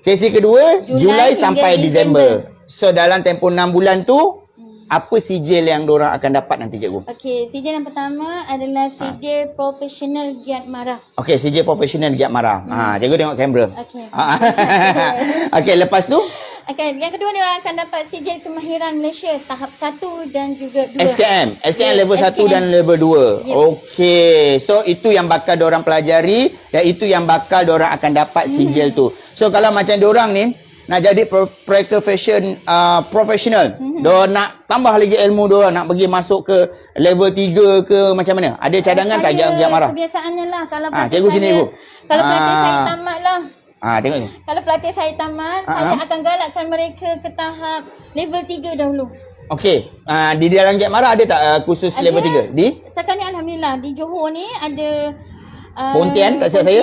Sesi kedua Julai sampai Disember. So dalam tempoh 6 bulan tu apa sijil yang diorang akan dapat nanti, cikgu? Okey, sijil yang pertama adalah sijil profesional Giat Mara. Okey, sijil profesional Giat Mara. Cikgu tengok kamera. Okey. Okey, lepas tu Okey, yang kedua dia akan dapat sijil kemahiran Malaysia tahap 1 dan juga 2. SKM level 1 SKM. dan level 2. Ya. Okey. So itu yang bakal diorang pelajari dan itu yang bakal diorang akan dapat sijil tu. So kalau macam diorang ni nak jadi pre-fashion professional, diorang nak tambah lagi ilmu diorang, nak pergi masuk ke level 3 ke macam mana? Ada cadangan tak Giat Mara? Kebiasaannya lah kalau Cikgu sini, cikgu. Kalau pelatih saya tamat lah. Tengok ni. Kalau pelatih saya tamat, saya akan galakkan mereka ke tahap level 3 dahulu. Okey. Di dalam Giat Mara ada tak kursus level 3? Di Setakat ni alhamdulillah di Johor ni ada Pontian tak silap saya?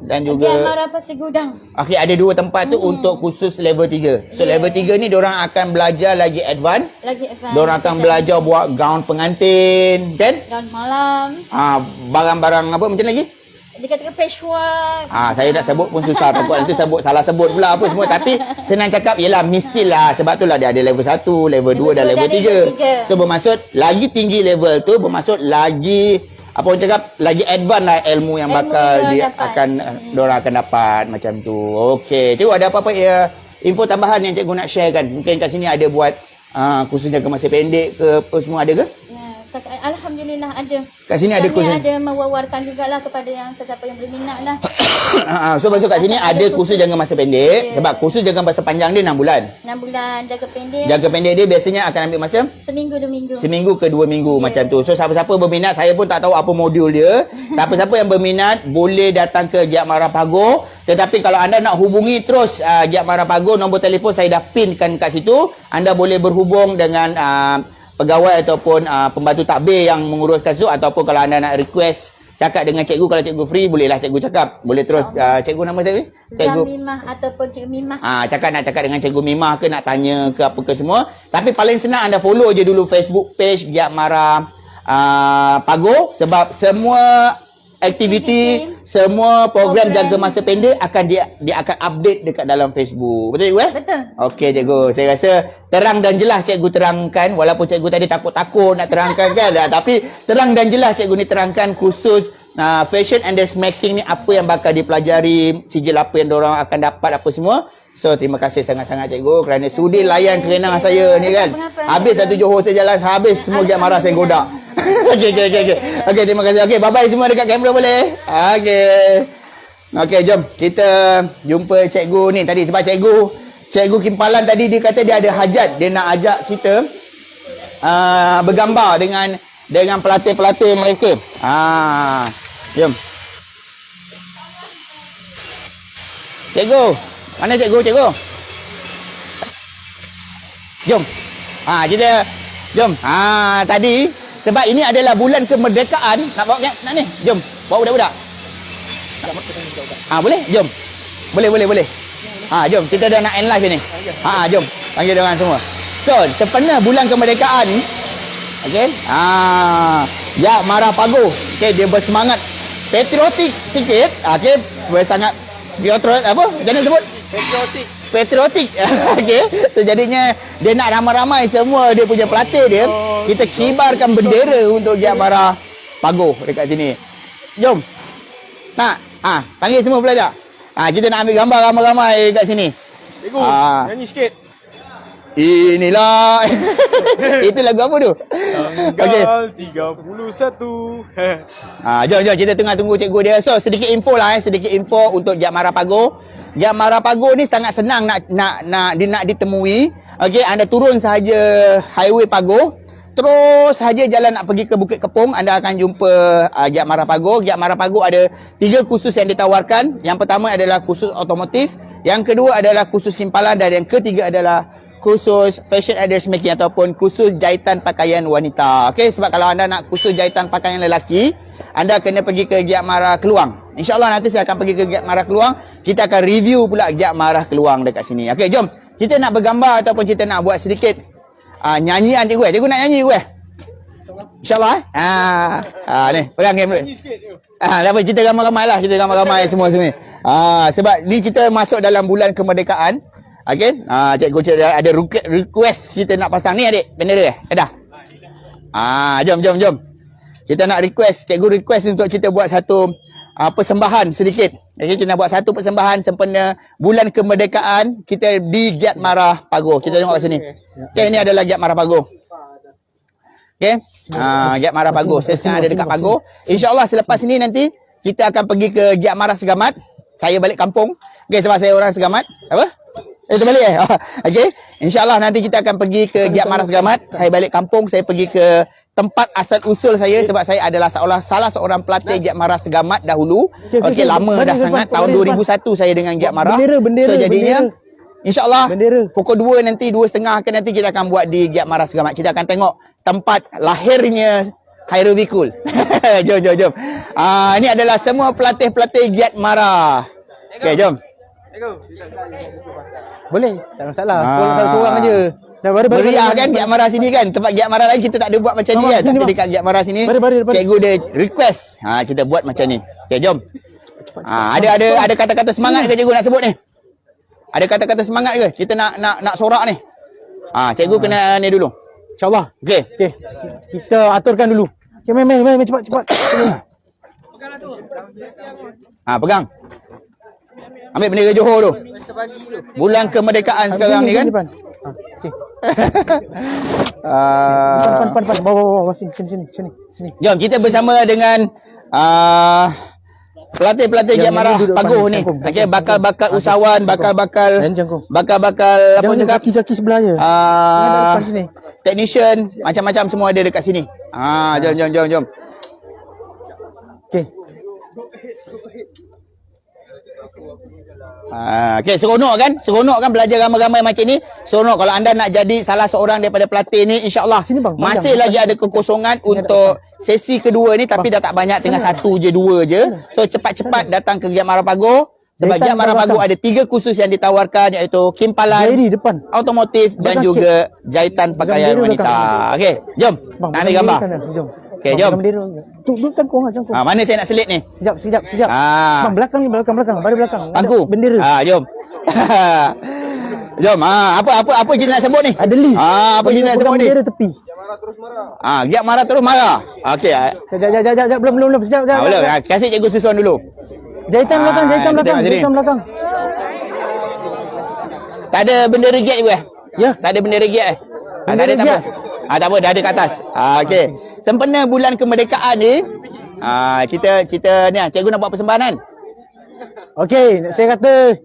Dan juga Giat Mara Pasir Gudang. Okey, ada 2 tempat tu untuk kursus level 3. So level 3 ni diorang akan belajar lagi advance. Lagi advance. Diorang akan belajar buat gaun pengantin dan gaun malam. barang-barang apa macam lagi? Dia kata patchwork. Saya nak sebut pun susah, takut nanti salah sebut pula apa semua, tapi senang cakap ialah mestilah, sebab itulah dia ada level 1, level 2 dan level 3. So bermaksud lagi tinggi level tu bermaksud lagi apa orang cakap lagi advance lah ilmu yang bakal diorang akan dapat macam tu. Okey, cikgu ada apa-apa info tambahan yang cikgu nak share kan? Mungkin kat sini ada buat kursus jangka masa pendek ke apa semua ada ke? Alhamdulillah ada. Kat sini ada kursus. Ada mewawarkan jugalah kepada yang sesiapa yang berminat lah. So masuk kat sini ada kursus jangka masa pendek. Sebab kursus jangka masa panjang dia 6 bulan. 6 bulan jangka pendek. Jangka pendek dia biasanya akan ambil masa seminggu 2 minggu. Seminggu ke 2 minggu macam tu. So siapa-siapa berminat, saya pun tak tahu apa modul dia. Siapa-siapa yang berminat boleh datang ke Giat Mara Pago. Tetapi kalau anda nak hubungi terus Giat Mara Pago, nombor telefon saya dah pinkan kat situ. Anda boleh berhubung dengan pegawai ataupun pembantu takbir yang menguruskan situ, ataupun kalau anda nak request cakap dengan cikgu, kalau cikgu free bolehlah cikgu cakap. Boleh terus cikgu nama tadi? Cikgu Mimah ataupun Cikgu Mimah. Nak cakap dengan Cikgu Mimah ke, nak tanya ke apa ke semua. Tapi paling senang anda follow je dulu Facebook page Giat Mara Pago, sebab semua aktiviti, semua program jangka masa pendek akan dia akan update dekat dalam Facebook. Betul cikgu Betul. Okey cikgu, saya rasa terang dan jelas cikgu terangkan, walaupun cikgu tadi takut-takut nak terangkan kan, tapi terang dan jelas cikgu ni terangkan khusus fashion and dressmaking ni apa yang bakal dipelajari, sijil apa yang diorang akan dapat apa semua. So terima kasih sangat-sangat cikgu kerana sudi layan kerenang saya ni kan. Habis satu Johor terjalan, habis semua Giat Mara saya godak. Okey, terima kasih. Okey, bye-bye semua dekat kamera boleh? Okey, jom kita jumpa cikgu ni tadi, sebab cikgu Kimpalan tadi dia kata dia ada hajat, dia nak ajak kita bergambar dengan pelatih-pelatih mereka. Jom. Cikgu, mana cikgu? Jom. Kita jom. Tadi sebab ini adalah bulan kemerdekaan, nak bawa nak ni. Jom, bawa budak-budak. Boleh? Jom. Boleh. Jom, kita dah nak end live ni. Jom. Panggil dia orang semua. So, sepenuh bulan kemerdekaan ni, okey. Giat Mara Pago. Okey, dia bersemangat patriotik sikit. Okey, bersangat apa? Jangan sebut patriotik. Okey. So jadinya dia nak ramai-ramai semua dia punya pelatih dia. Kita kibarkan bendera untuk Giat Mara Pago dekat sini. Jom. Nak? Panggil semua pelajar. Kita nak ambil gambar ramai-ramai dekat sini. Cikgu, nyanyi sikit. Inilah. Itu lagu apa tu? Tanggal 31. Jom kita tengah tunggu cikgu dia. So sedikit info lah sedikit info untuk Giat Mara Pago. giat marah pago ni sangat senang nak ditemui. Okey, anda turun sahaja highway Pago, terus sahaja jalan nak pergi ke Bukit Kepong, anda akan jumpa giat marah pago. Giat marah pago ada 3 kursus yang ditawarkan. Yang pertama adalah kursus otomotif, yang kedua adalah kursus kimpalan, dan yang ketiga adalah kursus fashion and dressmaking ataupun kursus jahitan pakaian wanita. Okey, sebab kalau anda nak kursus jahitan pakaian lelaki, anda kena pergi ke Giat Marah Keluang. InsyaAllah nanti saya akan pergi ke Giat Marah Keluang. Kita akan review pula Giat Marah Keluang dekat sini. Okey, jom. Kita nak bergambar ataupun kita nak buat sedikit nyanyian cikgu. Cikgu nak nyanyi cikgu? InsyaAllah ni, pegang kamera. Tak apa, kita ramai-ramai lah. Kita ramai-ramai semua sini. Sebab ni kita masuk dalam bulan kemerdekaan. Okey, cikgu ada request kita nak pasang ni adik, bendera dah. Jom. Kita nak cikgu request untuk kita buat satu persembahan sedikit. Okey, kita nak buat satu persembahan sempena bulan kemerdekaan kita di Giat Marah Pago. Kita tengok kat sini. Okey, ini adalah Giat Marah Pago. Okey, Giat Marah Pago. Saya sekarang ada dekat Pago. InsyaAllah selepas ini nanti kita akan pergi ke Giat Marah Segamat. Saya balik kampung. Okey, sebab saya orang Segamat. Apa? Terbalik Okey, InsyaAllah nanti kita akan pergi ke Giat Marah Segamat. Saya balik kampung, saya pergi ke tempat asal usul saya sebab saya adalah salah seorang pelatih Giat Marah Segamat dahulu. Okey, lama dah sangat. Tahun 2001 saya dengan Giat Marah. So jadinya InsyaAllah pukul 2 nanti, 2.30 nanti kita akan buat di Giat Marah Segamat. Kita akan tengok tempat lahirnya Khairul Bikul. Jom. Ini adalah semua pelatih-pelatih Giat Marah. Okey, jom. Boleh, tak masalah. Seorang aja. Meriah kan Giat Marah sini kan. Tempat Giat Marah lain kita tak ada buat macam ni kan. Tapi dekat Giat Marah sini cikgu dia request kita buat macam ni. Okey, jom. Ada kata-kata semangat ke cikgu nak sebut ni? Ada kata-kata semangat ke? Kita nak sorak ni. Cikgu kena ni dulu. InsyaAllah. Okey. Kita aturkan dulu. Okey, main cepat. Pegang. Ambil bendera Johor tu. Bulan kemerdekaan sekarang ni kan. Okey. Depan. Bawa sini. Jom kita bersama dengan pelatih-pelatih Giat Marah Pago ni. Okey, bakal usahawan, bakal apa cakap? Kaki sebelah je. Technician, macam-macam semua ada dekat sini. Jom. Okey. Okey, seronok kan belajar ramai-ramai macam ni. Seronok kalau anda nak jadi salah seorang daripada pelatih ni, insya-Allah masih lagi ada kekosongan untuk sesi kedua ni, tapi dah tak banyak, tinggal 1 je 2 je. So cepat-cepat datang ke Giat Marah Pago. Sebab Giat Marah Pago ada 3 kursus yang ditawarkan, iaitu kimpalan, otomotif dan juga jahitan pakaian wanita. Okey, jom. Nak ambil gambar. Okey, jom. Duduk cangkung. Mana saya nak selit ni? Sekejap. Bang, belakang. Baru belakang. Pangku. Bendera. Jom. Jom. Apa kita nak sebut ni? Ada lift. Apa kita nak sebut ni? Bendera tepi. Giat Marah terus marah. Okey. Sekejap. Belum. Sekejap. Belum. Kasih cikgu susun dulu. Jahitan belakang. Tak ada bendera Giat juga? Ya. Tak ada bendera Giat tak ada, tak apa. Tak apa, dah ada kat atas. Okey. Sempena bulan kemerdekaan ni, kita ni cikgu nak buat persembahan kan? Okey, saya kata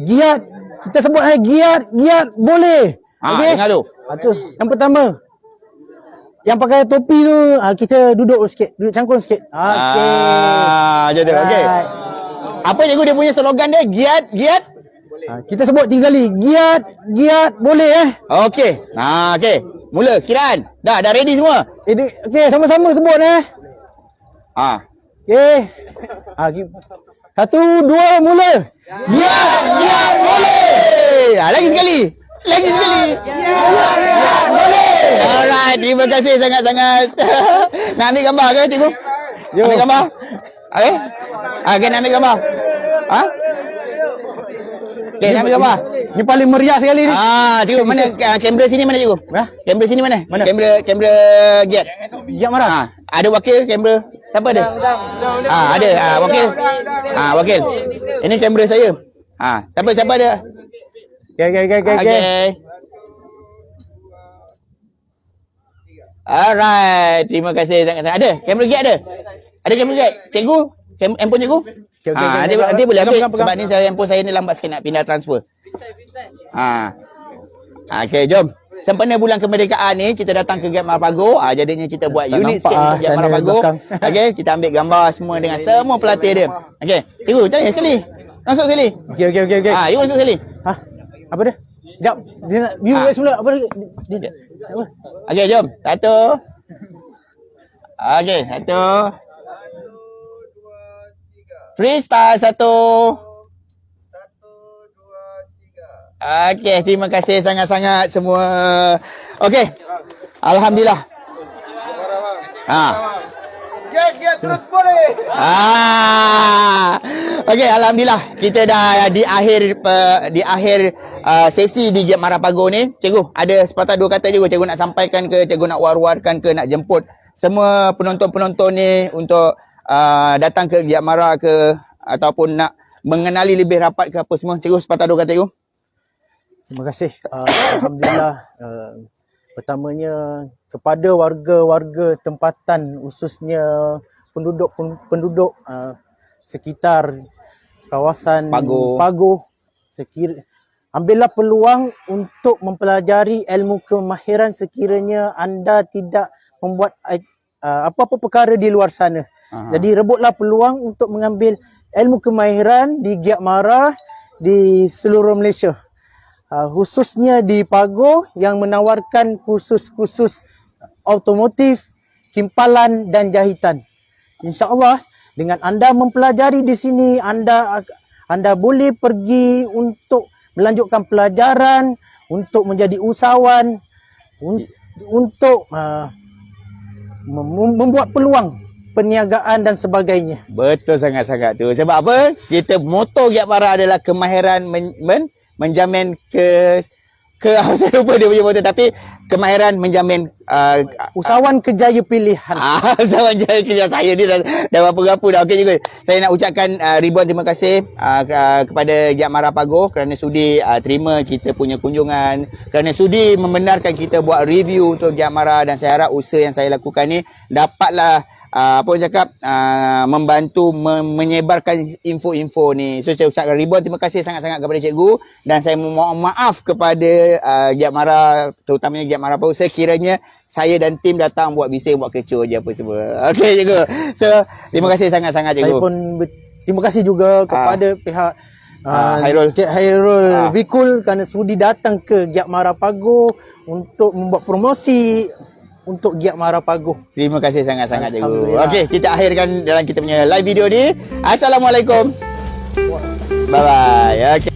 Giat, kita sebut Giat boleh. Okey. Dengar tu. Tu, yang pertama. Yang pakai topi tu, kita duduk cangkung sikit. Okey. Jadi okey. Apa cikgu dia punya slogan dia? Giat. Kita sebut 3 kali. Giat boleh Okey. Okey. Mula kiraan. Dah ready semua. Okey, sama-sama sebut Okey. 1, 2, mula. Giat boleh. Lagi sekali. Giat boleh. Alright, terima kasih sangat-sangat. Nak ambil gambar ke cikgu? Ambil gambar? Okey. Okey, nak ambil gambar. Okey, nak ambil gambar. Ni paling meriah sekali ni. Cikgu, mana kamera sini mana cikgu? Kamera sini mana? Kamera Giat. Giat Marah. Ada wakil kamera. Siapa ada? Ada. Wakil. Wakil. Ini kamera saya. Siapa ada? Okey. Alright, terima kasih sangat-sangat. Ada kamera Giat ada? Ada kamera Giat? Cikgu? Handphone cikgu? Okey, okey, okey. Nanti boleh ambil Pegang, pegang, sebab ni saya handphone saya ni lambat sikit nak pindah transfer. Okey, jom. Sempena bulan kemerdekaan ni kita datang ke Gap Marapago. Jadinya kita buat Tak unit nampak sikit untuk Gap sana Marapago. belakang. Okey, kita ambil gambar semua dengan semua pelatih dia. Okey, cikgu tanya sekali. Masuk sekali. Okey, okey, okey, okey. You masuk sekali. Ha? Apa dia? Sekejap. Dia nak view kat semula. Apa dia? Apa? Okey, jom. Satu. Okey, satu. Freestyle satu. Okey, terima kasih sangat-sangat semua. Okey. Alhamdulillah. Terus boleh. Okey, alhamdulillah kita dah di akhir sesi di Gap Marapago ni. Cikgu, ada sepatah dua kata cikgu nak sampaikan ke, cikgu nak war-warkan ke, nak jemput semua penonton-penonton ni untuk datang ke Gap Mara ke, ataupun nak mengenali lebih rapat ke apa semua. Cikgu, sepatah dua kata cikgu. Terima kasih. Alhamdulillah. Pertamanya kepada warga-warga tempatan, khususnya penduduk sekitar kawasan Pagoh, ambillah peluang untuk mempelajari ilmu kemahiran sekiranya anda tidak membuat apa-apa perkara di luar sana. Jadi rebutlah peluang untuk mengambil ilmu kemahiran di Gap Mara di seluruh Malaysia. Khususnya di Pagoh yang menawarkan kursus-kursus automotif, kimpalan dan jahitan. InsyaAllah dengan anda mempelajari di sini, anda boleh pergi untuk melanjutkan pelajaran, untuk menjadi usahawan, untuk membuat peluang perniagaan dan sebagainya. Betul sangat-sangat tu. Sebab apa? Kita moto Gap Mara adalah kemahiran menjamin saya lupa dia punya moto, tapi kemahiran menjamin usahawan kejaya pilihan. Usahawan kejaya pilihan. Saya ni dah berapa-berapa dah. Okey juga. Saya nak ucapkan ribuan terima kasih kepada Gap Marapago kerana sudi terima kita punya kunjungan, kerana sudi membenarkan kita buat review untuk Gap Mara, dan saya harap usaha yang saya lakukan ni dapatlah membantu menyebarkan info-info ni. So saya ucapkan ribuan terima kasih sangat-sangat kepada cikgu, dan saya mohon maaf kepada Gap Mara, terutamanya Gap Marapago sekiranya saya dan tim datang buat bising, buat kecoh je apa semua. Okey cikgu. So terima kasih sangat-sangat cikgu. Saya pun terima kasih juga kepada pihak Cik Hairul Bikul kerana sudi datang ke Gap Marapago untuk membuat promosi untuk Gap Marapago. Terima kasih sangat-sangat cikgu. Okey, kita akhirkan dalam kita punya live video ni. Assalamualaikum. Bye bye. Okey.